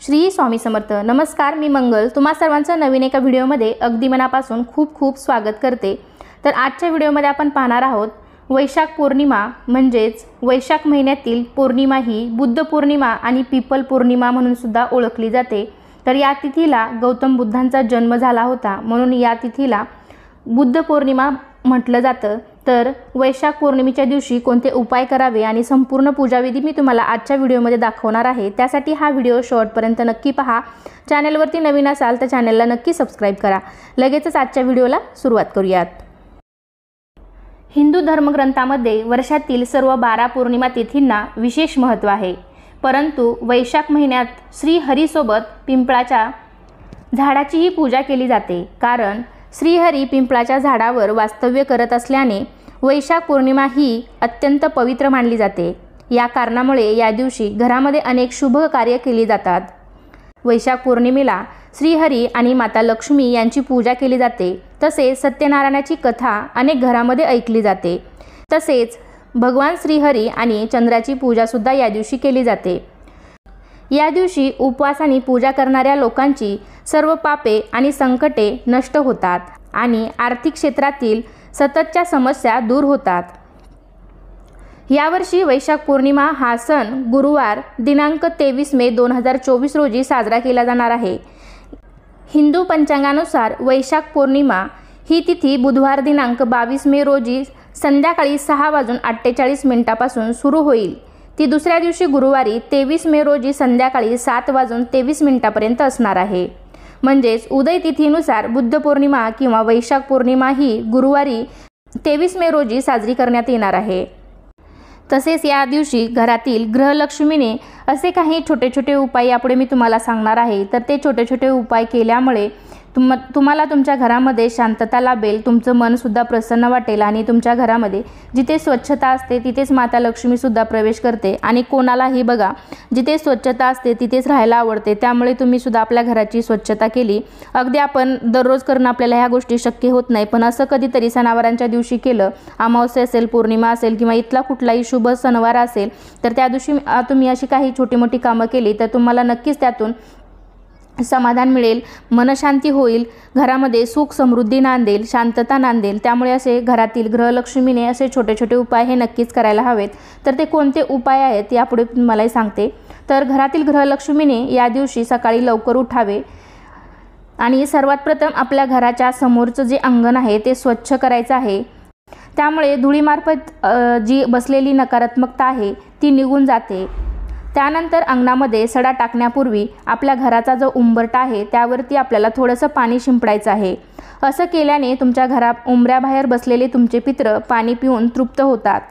श्री स्वामी समर्थ। नमस्कार, मी मंगल तुम्हा सर्वांचं नवीन एका व्हिडिओमध्ये अगदी मनापासून खूप खूप स्वागत करते। तर आजच्या व्हिडिओमध्ये आपण पाहणार आहोत वैशाख पौर्णिमा, म्हणजेच वैशाख महिन्यातील पौर्णिमा ही बुद्ध पौर्णिमा आणि पीपल पौर्णिमा म्हणून सुद्धा ओळखली जाते। तर या तिथीला गौतम बुद्धांचा जन्म झाला होता, म्हणून या तिथीला बुद्ध पौर्णिमा म्हटलं जातं। तर वैशाख पौर्णिमेच्या दिवशी कोणते उपाय करावे आणि संपूर्ण पूजाविधी मी तुम्हाला आजच्या व्हिडिओमध्ये दाखवणार आहे। त्यासाठी हा व्हिडिओ शेवटपर्यंत नक्की पहा। चॅनलवरती नवीन असाल तर चॅनलला नक्की सबस्क्राइब करा। लगेचच आजच्या व्हिडिओला सुरुवात करूयात। हिंदू धर्मग्रंथामध्ये वर्षातील सर्व 12 पौर्णिमा तिथींना विशेष महत्त्व आहे, परंतु वैशाख महिन्यात श्रीहरीसोबत पिंपळाच्या झाडाचीही पूजा केली जाते, कारण श्रीहरी पिंपळाच्या झाडावर वास्तव्य करत असल्याने वैशाख पौर्णिमा ही अत्यंत पवित्र मानली जाते। या कारणामुळे या दिवशी घरामध्ये अनेक शुभ कार्य केली जातात। वैशाख पौर्णिमेला श्रीहरी आणि माता लक्ष्मी यांची पूजा केली जाते। तसेच सत्यनारायणाची कथा अनेक घरामध्ये ऐकली जाते। तसेच भगवान श्रीहरी आणि चंद्राची पूजा सुद्धा या दिवशी केली जाते। या दिवशी उपवासाने पूजा करणाऱ्या लोकांची सर्व पापे आणि संकटे नष्ट होतात आणि आर्थिक क्षेत्रातील सततच्या समस्या दूर होतात। यावर्षी वैशाख पौर्णिमा हा सण गुरुवार दिनांक 23 मे 2024 रोजी साजरा केला जाणार आहे। हिंदू पंचांगानुसार वैशाख पौर्णिमा ही तिथी बुधवार दिनांक 22 मे रोजी संध्याकाळी 6:48 सुरू होईल। ती दुसऱ्या दिवशी गुरुवारी 23 मे रोजी संध्याकाळी 7:23 असणार आहे। म्हणजेच उदय तिथीनुसार बुद्ध पौर्णिमा किंवा वैशाख पौर्णिमा ही गुरुवारी 23 मे रोजी साजरी करण्यात येणार आहे। तसेच या दिवशी घरातील गृहलक्ष्मीने असे काही छोटे छोटे उपाय यापुढे मी तुम्हाला सांगणार आहे। तर ते छोटे छोटे उपाय केल्यामुळे तुम्हाला तुमच्या घरामध्ये शांतता लाभेल, तुमचं मन सुद्धा प्रसन्न वाटेल आणि तुमच्या घरामध्ये जिथे स्वच्छता असते तिथेच माता लक्ष्मी सुद्धा प्रवेश करते आणि कोणालाही बघा जिथे स्वच्छता असते तिथेच राहायला आवडते। त्यामुळे तुम्ही सुद्धा आपल्या घराची स्वच्छता केली, अगदी आपण दररोज करणं आपल्याला ह्या गोष्टी शक्य होत नाही, पण असं कधीतरी सणावारांच्या दिवशी केलं, अमावस्या असेल, पौर्णिमा असेल किंवा इथला कुठलाही शुभ सणवार असेल, तर त्या दिवशी तुम्ही अशी काही छोटी मोठी कामं केली तर तुम्हाला नक्कीच त्यातून समाधान मिळेल, मनशांती होईल, घरामध्ये सुख समृद्धी नांदेल, शांतता नांदेल। त्यामुळे असे घरातील गृहलक्ष्मीने असे छोटे छोटे उपाय हे नक्कीच करायला हवेत। तर ते कोणते उपाय आहेत यापुढे मलाही सांगते। तर घरातील गृहलक्ष्मीने या दिवशी सकाळी लवकर उठावे आणि सर्वात प्रथम आपल्या घराच्या समोरचं जे अंगण आहे ते स्वच्छ करायचं आहे। त्यामुळे धुळीमार्फत जी बसलेली नकारात्मकता आहे ती निघून जाते। त्यानंतर अंगणामध्ये सडा टाकण्यापूर्वी आपल्या घराचा जो उंबरठा आहे त्यावरती आपल्याला थोडंसं पाणी शिंपडायचं आहे। असं केल्याने तुमच्या घरात उंबऱ्याबाहेर बसलेले तुमचे पितृ पाणी पिऊन तृप्त होतात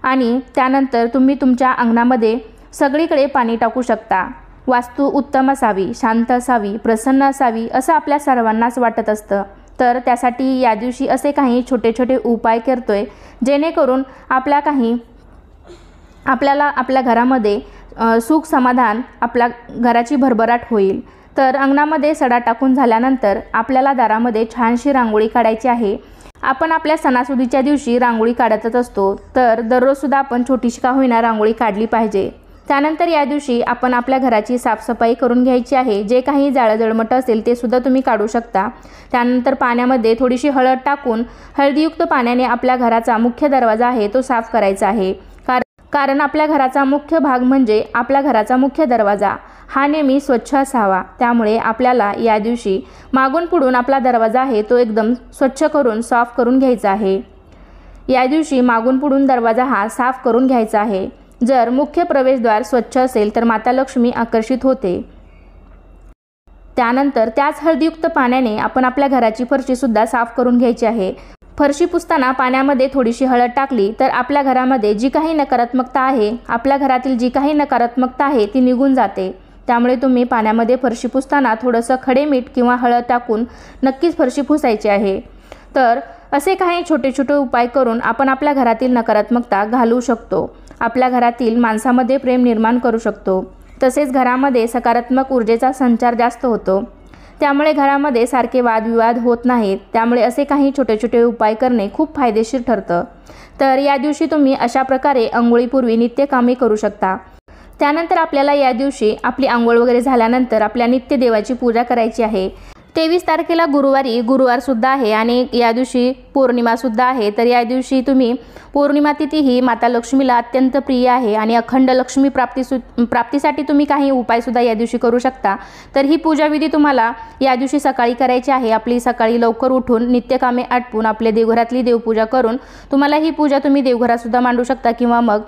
आणि त्यानंतर तुम्ही तुमच्या अंगणामध्ये सगळीकडे पाणी टाकू शकता। वास्तू उत्तम असावी, शांत असावी, प्रसन्न असावी असं आपल्या सर्वांनाच वाटत असतं। तर त्यासाठी या दिवशी असे काही छोटे छोटे उपाय करतोय जेणेकरून आपल्याला आपल्या घरामध्ये सुख समाधान, आपल्या घराची भरभराट होईल। तर अंगणामध्ये सडा टाकून झाल्यानंतर आपल्याला दारामध्ये छानशी रांगोळी काढायची आहे। आपण आपल्या सणासुदीच्या दिवशी रांगोळी काढतच असतो, तर दररोज सुद्धा आपण छोटीशी का होईना रांगोळी काढली पाहिजे। त्यानंतर या दिवशी आपण आपल्या घराची साफसफाई करून घ्यायची आहे। जे काही जाळजळमट असेल ते सुद्धा तुम्ही काढू शकता। त्यानंतर पाण्यामध्ये थोडीशी हळद टाकून हळदीयुक्त पाण्याने आपल्या घराचा मुख्य दरवाजा आहे तो साफ करायचा आहे, कारण आपल्या घराचा मुख्य भाग म्हणजे आपल्या घराचा मुख्य दरवाजा हा नेहमी स्वच्छ असावा। त्यामुळे आपल्याला या दिवशी मागून पुढून आपला दरवाजा आहे तो एकदम स्वच्छ करून साफ करून घ्यायचा आहे। या दिवशी मागून पुढून दरवाजा हा साफ करून घ्यायचा आहे। जर मुख्य प्रवेशद्वार स्वच्छ असेल तर माता लक्ष्मी आकर्षित होते। त्यानंतर त्याच हळदीयुक्त पाण्याने आपण आपल्या घराची फरशी सुद्धा साफ करून घ्यायची आहे। फरशी पुसताना पाण्यामध्ये थोडीशी हळद टाकली तर आपल्या घरामध्ये जी काही नकारात्मकता आहे, आपल्या घरातील जी काही नकारात्मकता आहे ती निघून जाते। त्यामुळे तुम्ही पाण्यामध्ये फरशी पुसताना थोडंसं खडे मीठ किंवा हळद टाकून नक्कीच फरशी पुसायची आहे। तर असे काही छोटे छोटे उपाय करून आपण आपल्या घरातील नकारात्मकता घालवू शकतो, आपल्या घरातील माणसामध्ये प्रेम निर्माण करू शकतो। तसेच घरामध्ये सकारात्मक ऊर्जेचा संचार जास्त होतो, त्यामुळे घरामध्ये सारखे वादविवाद होत नाहीत। त्यामुळे असे काही छोटे छोटे उपाय करणे खूप फायदेशीर ठरतं। तर या दिवशी तुम्ही अशा प्रकारे अंघोळीपूर्वी नित्यकामी करू शकता। त्यानंतर आपल्याला या दिवशी आपली आंघोळ वगैरे झाल्यानंतर आपल्या नित्य देवाची पूजा करायची आहे। 23 तारखेला गुरुवारी गुरुवारसुद्धा आहे आणि या दिवशी पौर्णिमासुद्धा आहे। तर या दिवशी तुम्ही पौर्णिमा तिथी ही माता लक्ष्मीला अत्यंत प्रिय आहे आणि अखंड लक्ष्मी प्राप्तीसाठी तुम्ही काही उपायसुद्धा या दिवशी करू शकता। तर ही पूजाविधी तुम्हाला या दिवशी सकाळी करायची आहे। आपली सकाळी लवकर उठून नित्यकामे आटपून आपल्या देवघरातली देवपूजा करून तुम्हाला ही पूजा तुम्ही देवघरातसुद्धा मांडू शकता किंवा मग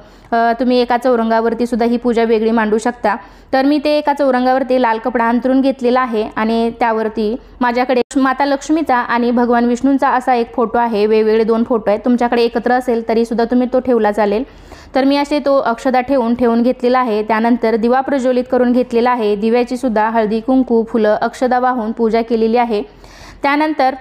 तुम्ही एका चौरंगावरती सुद्धा ही पूजा वेगळी मांडू शकता। तर मी ते एका चौरंगावरती लाल कपडा अंथरून घेतलेला आहे आणि त्यावरती माझ्याकडे माता लक्ष्मीचा आणि भगवान विष्णूंचा असा एक फोटो आहे। वेगवेगळे 2 फोटो आहेत, तुमच्याकडे एकत्र असेल तरी सुद्धा तुम्ही तो ठेवला चालेल। तर मी असे तो अक्षदा ठेवून घेतलेला आहे। त्यानंतर दिवा प्रज्वलित करून घेतलेला आहे। दिव्याची सुद्धा हळदी कुंकू फुलं अक्षदा वाहून पूजा केलेली आहे। त्यानंतर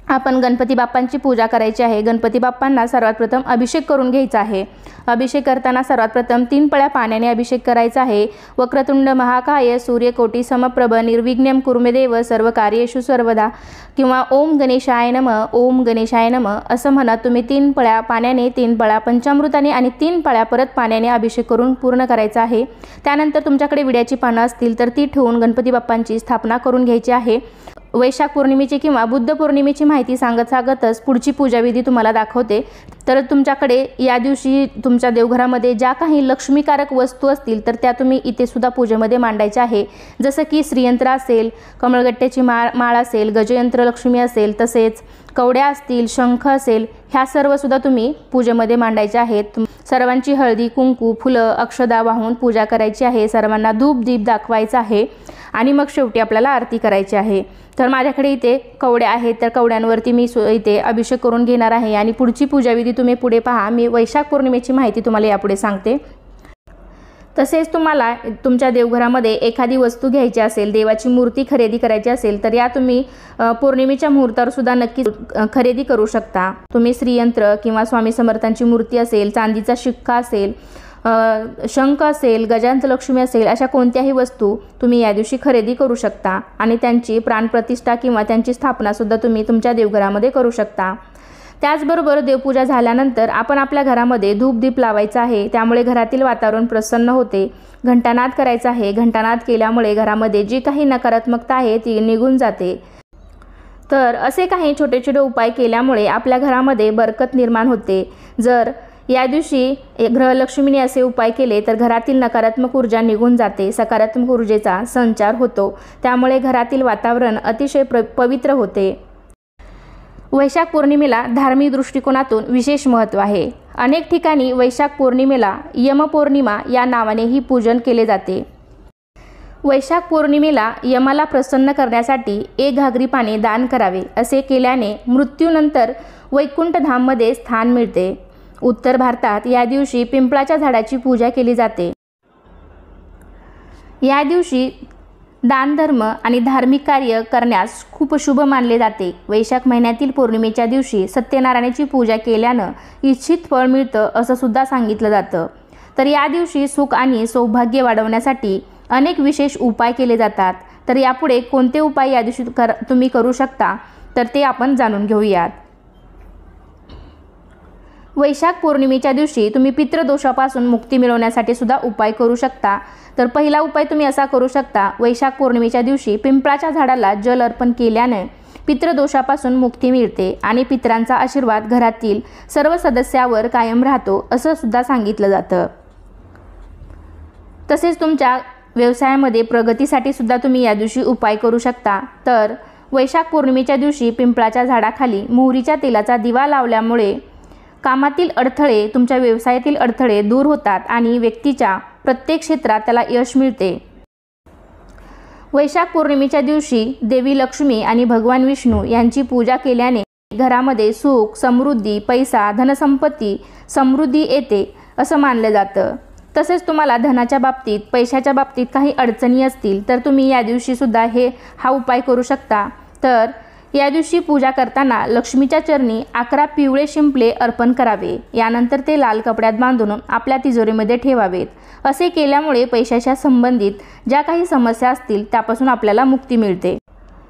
आपण गणपती बाप्पांची पूजा करायची आहे। गणपती बाप्पांना सर्वात प्रथम अभिषेक करून घ्यायचा आहे। अभिषेक करताना सर्वात प्रथम 3 पळ्या पाण्याने अभिषेक करायचा आहे। वक्रतुंड महाकाय सूर्यकोटी समप्रभ निर्विघ्नं कुरु देव सर्व कार्येषु सर्वदा किंवा ओम गणेशाय नमः ओम गणेशाय नमः असं म्हणत तुम्ही 3 पळ्या पाण्याने 3 पळ्या पंचामृताने आणि 3 पळ्या परत पाण्याने अभिषेक करून पूर्ण करायचा आहे। त्यानंतर तुमच्याकडे विड्याची पानं असतील तर ती ठेवून गणपती बाप्पांची स्थापना करून घ्यायची आहे। वैशाख पौर्णिमेची किंवा बुद्ध पौर्णिमेची माहिती सांगतच पुढची पूजाविधी तुम्हाला दाखवते। तर तुमच्याकडे या दिवशी तुमच्या देवघरामध्ये ज्या काही लक्ष्मीकारक वस्तू असतील तर त्या तुम्ही इथे सुद्धा पूजेमध्ये मांडायच्या आहे। जसं की श्रीयंत्र असेल, कमळगट्ट्याची माळ असेल, गजयंत्र लक्ष्मी असेल, तसेच कवड्या असतील, शंख असेल, ह्या सर्व सुद्धा तुम्ही पूजेमध्ये मांडायच्या आहेत। सर्वांची हळदी कुंकू फुलं अक्षदा वाहून पूजा करायची आहे। सर्वांना धूप दीप दाखवायचा आहे आणि मग शेवटी आपल्याला आरती करायची आहे। तर माझ्याकडे इथे कवड्या आहेत, तर कवड्यांवरती मी इथे अभिषेक करून घेणार आहे आणि पुढची पूजाविधी तुम्ही पुढे पहा। मी वैशाख पौर्णिमेची माहिती तुम्हाला यापुढे सांगते। तसेच तुम्हाला तुमच्या देवघरामध्ये एखादी वस्तू घ्यायची असेल, देवाची मूर्ती खरेदी करायची असेल तर या तुम्ही पौर्णिमेच्या मुहूर्तावर सुद्धा नक्की खरेदी करू शकता। तुम्ही श्रीयंत्र किंवा स्वामी समर्थांची मूर्ती असेल, चांदीचा शिक्का असेल, शंख असेल, गजांत लक्ष्मी असेल, अशा कोणत्याही वस्तू तुम्ही या दिवशी खरेदी करू शकता आणि त्यांची प्राणप्रतिष्ठा किंवा त्यांची स्थापना सुद्धा तुम्ही तुमच्या देवघरामध्ये करू शकता। त्याचबरोबर देवपूजा झाल्यानंतर आपण आपल्या घरामध्ये धूप दीप लावायचा आहे, त्यामुळे घरातील वातावरण प्रसन्न होते। घंटानाद करायचा आहे। घंटानाद केल्यामुळे घरामध्ये जी काही नकारात्मकता आहे ती निघून जाते। तर असे काही छोटे छोटे उपाय केल्यामुळे आपल्या घरामध्ये बरकत निर्माण होते। जर या दिवशी गृहलक्ष्मीने असे उपाय केले तर घरातील नकारात्मक ऊर्जा निघून जाते, सकारात्मक ऊर्जेचा संचार होतो, त्यामुळे घरातील वातावरण अतिशय पवित्र होते। वैशाख पौर्णिमेला धार्मिक दृष्टिकोनातून विशेष महत्त्व आहे। अनेक ठिकाणी वैशाख पौर्णिमेला यमपौर्णिमा या नावानेही पूजन केले जाते। वैशाख पौर्णिमेला यमाला प्रसन्न करण्यासाठी 1 घागरी पाणी दान करावे, असे केल्याने मृत्यूनंतर वैकुंठ धाममध्ये स्थान मिळते। उत्तर भारतात या दिवशी पिंपळाच्या झाडाची पूजा केली जाते। या दिवशी दानधर्म आणि धार्मिक कार्य करण्यास खूप शुभ मानले जाते। वैशाख महिन्यातील पौर्णिमेच्या दिवशी सत्यनारायणाची पूजा केल्यानं इच्छित फळ मिळतं असं सुद्धा सांगितलं जातं। तर या दिवशी सुख आणि सौभाग्य वाढवण्यासाठी अनेक विशेष उपाय केले जातात। तर यापुढे कोणते उपाय या दिवशी तुम्ही करू शकता तर ते आपण जाणून घेऊयात। वैशाख पौर्णिमेच्या दिवशी तुम्ही पितृदोषापासून मुक्ती मिळवण्यासाठी सुद्धा उपाय करू शकता। तर पहिला उपाय तुम्ही असा करू शकता, वैशाख पौर्णिमेच्या दिवशी पिंपळाच्या झाडाला जल अर्पण केल्याने पितृदोषापासून मुक्ती मिळते आणि पितरांचा आशीर्वाद घरातील सर्व सदस्यावर कायम राहतो असं सुद्धा सांगितलं जातं। तसेच तुमच्या व्यवसायामध्ये प्रगतीसाठी सुद्धा तुम्ही या दिवशी उपाय करू शकता। तर वैशाख पौर्णिमेच्या दिवशी पिंपळाच्या झाडाखाली मोहरीच्या तेलाचा दिवा लावल्यामुळे कामातील अडथळे, तुमच्या व्यवसायातील अडथळे दूर होतात आणि व्यक्तीच्या प्रत्येक क्षेत्रात त्याला यश मिळते। वैशाख पौर्णिमेच्या दिवशी देवी लक्ष्मी आणि भगवान विष्णू यांची पूजा केल्याने घरामध्ये सुख, समृद्धी, पैसा, धनसंपत्ती, समृद्धी येते असं मानलं जातं। तसेच तुम्हाला धनाच्या बाबतीत, पैशाच्या बाबतीत काही अडचणी असतील तर तुम्ही या दिवशी सुद्धा हा उपाय करू शकता। तर या दिवशी पूजा करताना लक्ष्मीच्या चरणी 11 पिवळे शिंपले अर्पण करावे, यानंतर ते लाल कपड्यात बांधून आपल्या तिजोरीमध्ये ठेवावेत। असे केल्यामुळे पैशाच्या संबंधित ज्या काही समस्या असतील त्यापासून आपल्याला मुक्ती मिळते।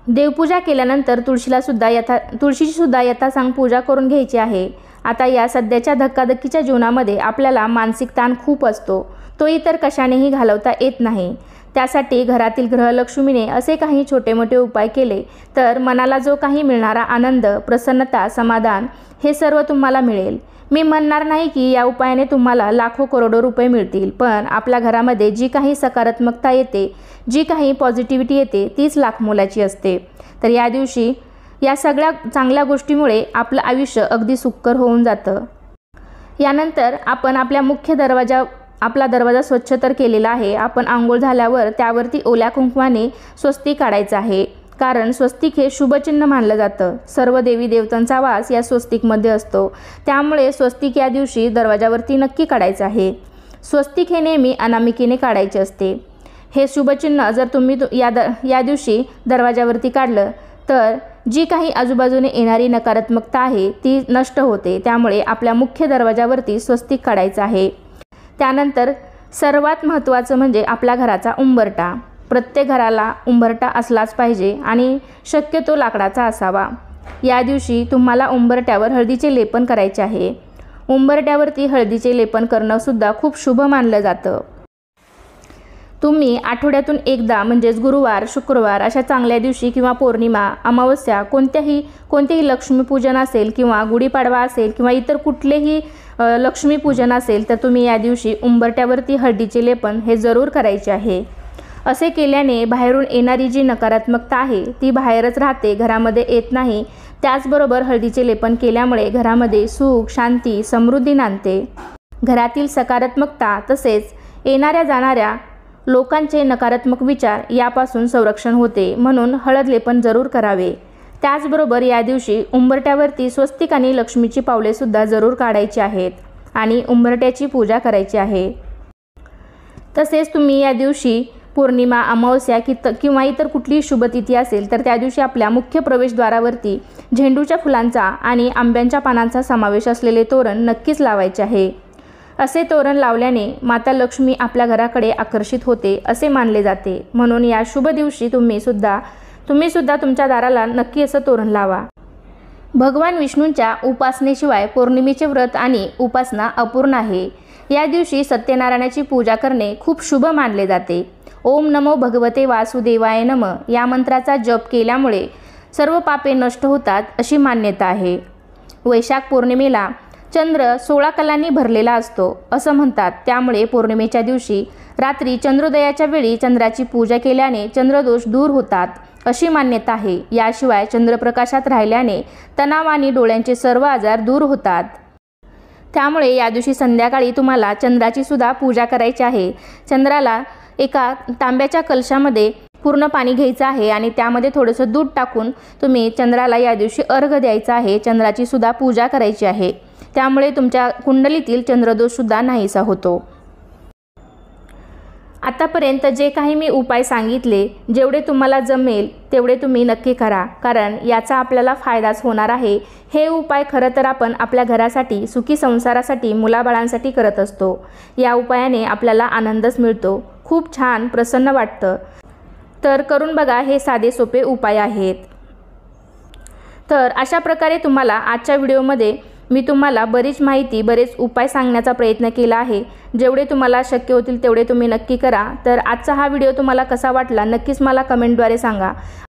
देवपूजा केल्यानंतर तुळशीची सुद्धा यथासांग पूजा करून घ्यायची आहे। आता या सध्याच्या धक्काधक्कीच्या जीवनामध्ये आपल्याला मानसिक ताण खूप असतो, तो इतर कशानेही घालवता येत नाही। त्यासाठी घरातील गृहलक्ष्मीने असे काही छोटे मोठे उपाय केले तर मनाला जो काही मिळणारा आनंद, प्रसन्नता, समाधान हे सर्व तुम्हाला मिळेल। मी म्हणणार नाही की या उपायाने तुम्हाला लाखो करोडो रुपये मिळतील, पण आपल्या घरामध्ये जी काही सकारात्मकता येते, जी काही पॉझिटिव्हिटी येते तीच लाख मोलाची असते। तर या दिवशी या सगळ्या चांगल्या गोष्टीमुळे आपलं आयुष्य अगदी सुखकर होऊन जातं। यानंतर आपण आपला दरवाजा स्वच्छ तर केलेला आहे। आपण आंघोळ झाल्यावर त्यावरती ओल्या कुंकवाने स्वस्तिक काढायचं आहे, कारण स्वस्तिक हे शुभचिन्ह मानलं जातं। सर्व देवी देवतांचा वास या स्वस्तिकमध्ये असतो, त्यामुळे स्वस्तिक या दिवशी दरवाजावरती नक्की काढायचं आहे। स्वस्तिक हे नेहमी अनामिकेने काढायचे असते। हे शुभचिन्ह जर तुम्ही या दिवशी दरवाजावरती काढलं तर जी काही आजूबाजूने येणारी नकारात्मकता आहे ती नष्ट होते। त्यामुळे आपल्या मुख्य दरवाजावरती स्वस्तिक काढायचं आहे। त्यानंतर सर्वात महत्त्वाचं म्हणजे आपल्या घराचा उंबरठा। प्रत्येक घराला उंबरठा असलाच पाहिजे आणि शक्यतो लाकडाचा असावा। या दिवशी तुम्हाला उंबरठ्यावर हळदीचे लेपन करायचे आहे। उंबरठ्यावरती हळदीचे लेपन करणं सुद्धा खूप शुभ मानलं जातं। तुम्ही आठवड्यातून एकदा म्हणजेच गुरुवार, शुक्रवार अशा चांगल्या दिवशी किंवा पौर्णिमा, अमावस्या कोणतेही लक्ष्मीपूजन असेल किंवा गुढीपाडवा असेल किंवा इतर कुठलेही लक्ष्मीपूजन असेल तर तुम्ही या दिवशी उंबरठ्यावरती हळदीचे लेपन हे जरूर करायचे आहे। असे केल्याने बाहेरून येणारी जी नकारात्मकता आहे ती बाहेरच राहते, घरामध्ये येत नाही। त्याचबरोबर हळदीचे लेपन केल्यामुळे घरामध्ये सुख, शांती, समृद्धी नांदते। घरातील सकारात्मकता तसेच येणाऱ्या जाणाऱ्या लोकांचे नकारात्मक विचार यापासून संरक्षण होते, म्हणून हळद लेपन जरूर करावे। त्याचबरोबर या दिवशी उंबरठ्यावरती स्वस्तिक आणि लक्ष्मीची पावले सुद्धा जरूर काढायची आहेत आणि उंबरठ्याची पूजा करायची आहे। तसेच तुम्ही या दिवशी पौर्णिमा, अमावस्या किंवा इतर कुठलीही शुभतिथी असेल तर त्या दिवशी आपल्या मुख्य प्रवेशद्वारावरती झेंडूच्या फुलांचा आणि आंब्यांच्या पानांचा समावेश असलेले तोरण नक्कीच लावायचे आहे। असे तोरण लावल्याने माता लक्ष्मी आपल्या घराकडे आकर्षित होते असे मानले जाते, म्हणून या शुभ दिवशी तुम्ही सुद्धा तुमच्या दाराला नक्की असं तोरण लावा। भगवान विष्णूंच्या उपासनेशिवाय पौर्णिमेचे व्रत आणि उपासना अपूर्ण आहे। या दिवशी सत्यनारायणाची पूजा करणे खूप शुभ मानले जाते। ओम नमो भगवते वासुदेवाय नमः या मंत्राचा जप केल्यामुळे सर्व पापे नष्ट होतात अशी मान्यता आहे। वैशाख पौर्णिमेला चंद्र 16 कलांनी भरलेला असतो असं म्हणतात, त्यामुळे पौर्णिमेच्या दिवशी रात्री चंद्रोदयाच्या वेळी चंद्राची पूजा केल्याने चंद्रदोष दूर होतात अशी मान्यता आहे। याशिवाय चंद्रप्रकाशात राहिल्याने तणाव आणि डोळ्यांचे सर्व आजार दूर होतात। त्यामुळे या दिवशी संध्याकाळी तुम्हाला चंद्राची सुद्धा पूजा करायची आहे। चंद्राला एका तांब्याच्या कलशामध्ये पूर्ण पाणी घ्यायचं आहे आणि त्यामध्ये थोडंसं दूध टाकून तुम्ही चंद्राला या दिवशी अर्घ्य द्यायचा आहे। चंद्राची सुद्धा पूजा करायची आहे, त्यामुळे तुमच्या कुंडलीतील चंद्रदोष सुद्धा नाहीसा होतो। आतापर्यंत जे काही मी उपाय सांगितले, जेवढे तुम्हाला जमेल तेवढे तुम्ही नक्की करा, कारण याचा आपल्याला फायदाच होणार आहे। हे उपाय खरं तर आपण आपल्या घरासाठी, सुखी संसारासाठी, मुलाबाळांसाठी करत असतो। या उपायाने आपल्याला आनंदच मिळतो, खूप छान प्रसन्न वाटतं। तर करून बघा, हे साधे सोपे उपाय आहेत। तर अशा प्रकारे तुम्हाला आजच्या व्हिडिओमध्ये मी तुम्हाला बरीच माहिती, बरेच उपाय सांगण्याचा प्रयत्न केला आहे। जेवढे तुम्हाला शक्य होतील तेवढे तुम्ही नक्की करा। तर आजचा हा व्हिडिओ तुम्हाला कसा वाटला नक्कीच मला कमेंटद्वारे सांगा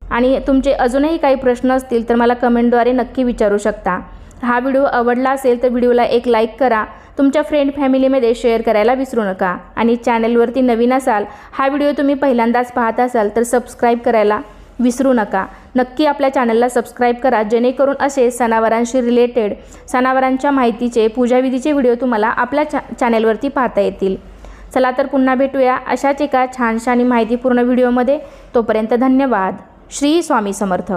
आणि तुमचे अजूनही काही प्रश्न असतील तर मला कमेंटद्वारे नक्की विचारू शकता। हा व्हिडिओ आवडला असेल तर व्हिडिओला एक लाईक करा, तुमच्या फ्रेंड फॅमिलीमध्ये शेअर करायला विसरू नका आणि चॅनलवरती नवीन असाल, हा व्हिडिओ तुम्ही पहिल्यांदाच पाहत असाल तर सबस्क्राईब करायला विसरू नका। नक्की आपल्या चॅनलला सबस्क्राईब करा, जेणेकरून असे सणावारांशी रिलेटेड, सणावारांच्या माहितीचे, पूजाविधीचे व्हिडिओ तुम्हाला आपल्या चॅनलवरती पाहता येतील। चला तर पुन्हा भेटूया अशाच एका छानशा आणि माहितीपूर्ण व्हिडिओमध्ये। तोपर्यंत धन्यवाद। श्री स्वामी समर्थ।